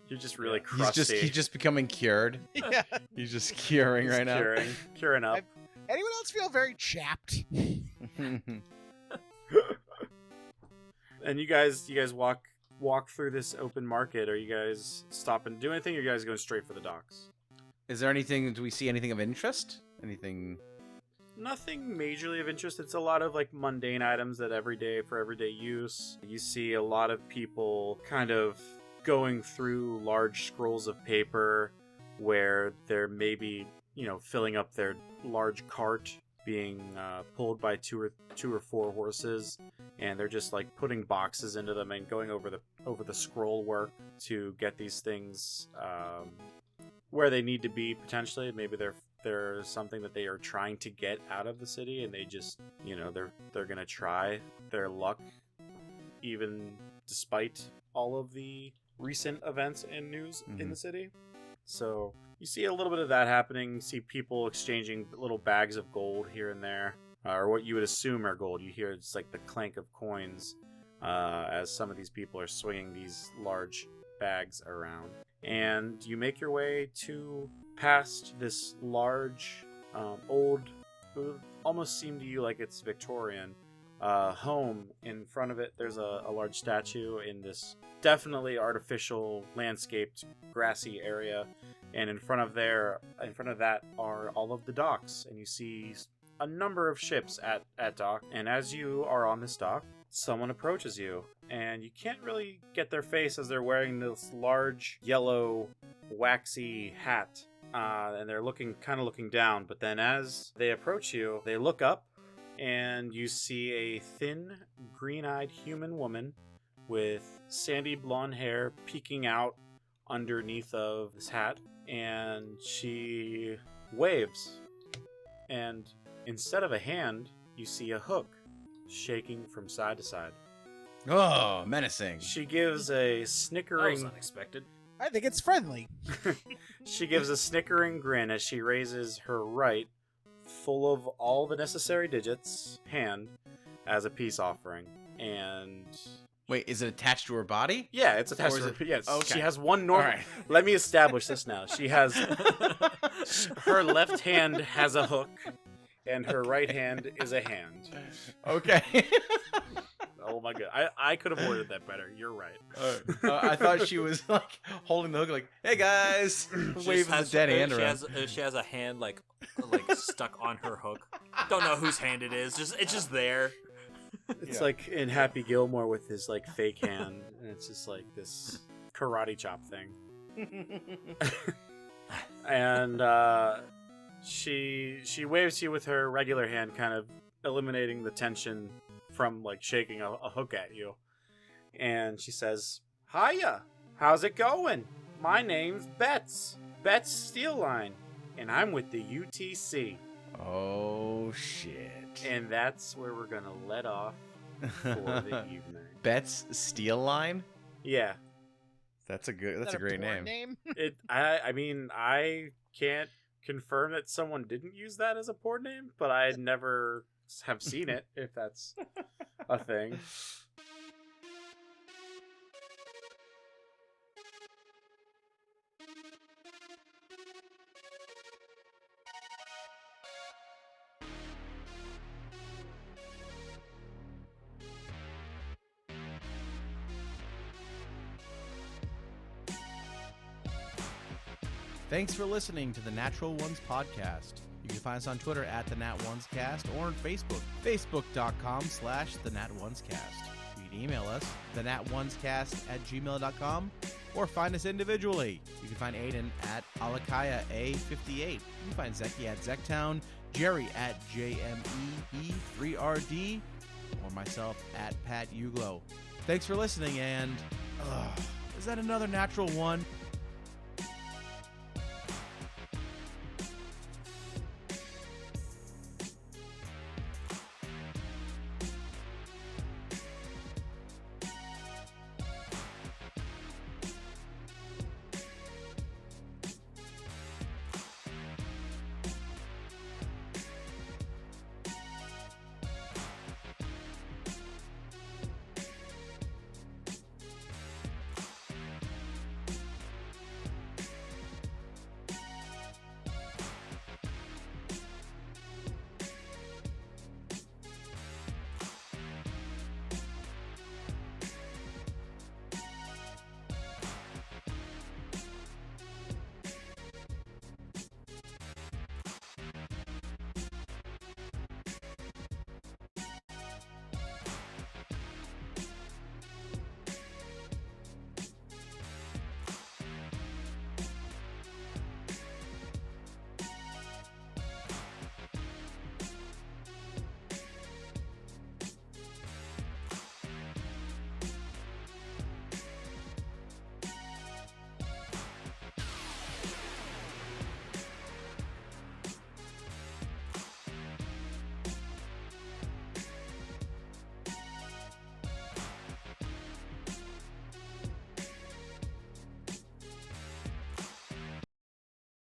Speaker 2: You're just really crusty.
Speaker 1: He's just becoming cured.
Speaker 3: Yeah.
Speaker 1: He's just curing right now.
Speaker 2: Curing up.
Speaker 3: Anyone else feel very chapped?
Speaker 2: And you guys walk through this open market. Are you guys stop and do anything, or are you guys going straight for the docks?
Speaker 1: Is there anything? Do we see anything of interest? Anything?
Speaker 2: Nothing majorly of interest. It's a lot of like mundane items that everyday use. You see a lot of people kind of going through large scrolls of paper where they're maybe filling up their large cart being pulled by two or four horses, and they're just like putting boxes into them and going over the scroll work to get these things where they need to be potentially. Maybe there's something that they are trying to get out of the city, and they just they're gonna try their luck even despite all of the recent events and news in the city. So you see a little bit of that happening. You see people exchanging little bags of gold here and there, or what you would assume are gold. You hear it's like the clank of coins as some of these people are swinging these large bags around. And you make your way past this large, old, it would almost seem to you like it's Victorian, home. In front of it, there's a large statue in this definitely artificial landscaped grassy area. And in front of that are all of the docks, and you see a number of ships at dock. And as you are on this dock, someone approaches you, and you can't really get their face as they're wearing this large yellow waxy hat, and they're looking down. But then as they approach you, they look up, and you see a thin, green-eyed human woman with sandy blonde hair peeking out underneath of this hat. and she waves. And instead of a hand, you see a hook shaking from side to side.
Speaker 1: Oh, menacing.
Speaker 2: She gives a
Speaker 4: That
Speaker 2: snickering...
Speaker 4: was unexpected.
Speaker 3: I think it's friendly.
Speaker 2: She gives a snickering grin as she raises her right, full of all the necessary digits, hand as a peace offering. And...
Speaker 1: Wait, is it attached to her body?
Speaker 2: Yeah, it's attached
Speaker 1: Or
Speaker 2: to
Speaker 1: is
Speaker 2: her.
Speaker 1: it-
Speaker 2: Yes,
Speaker 1: Okay.
Speaker 2: she has one normal...
Speaker 1: All right.
Speaker 2: Let me establish this now. She has... Her left hand has a hook, and her right hand is a hand.
Speaker 1: Okay.
Speaker 2: Oh my god. I could have worded that better. You're right.
Speaker 1: I thought she was like holding the hook, like, "Hey guys," waving the dead hand around.
Speaker 4: She has a hand like stuck on her hook. Don't know whose hand it is. It's just there.
Speaker 2: It's like in Happy Gilmore with his like fake hand, and it's just like this karate chop thing. And she waves you with her regular hand, kind of eliminating the tension from like shaking a hook at you. And she says, "Hiya, how's it going? My name's Bets Steel Line, and I'm with the UTC."
Speaker 1: Oh shit!
Speaker 2: And that's where we're gonna let off for the evening.
Speaker 1: Bet's Steel Line.
Speaker 2: Yeah,
Speaker 1: That's a good. That's
Speaker 3: Is
Speaker 1: a
Speaker 3: that
Speaker 1: great
Speaker 3: porn
Speaker 1: name.
Speaker 2: I mean, I can't confirm that someone didn't use that as a porn name, but I never have seen it. If that's a thing.
Speaker 1: Thanks for listening to the Natural Ones podcast. You can find us on Twitter at the Nat Ones Cast or on Facebook, facebook.com/the Nat Ones Cast. You can email us, thenatonescast@gmail.com, or find us individually. You can find Aiden at Alakaya A58. You can find Zeki at Zektown, Jerry at JMEE3RD, or myself at Pat Uglo. Thanks for listening, and is that another natural one?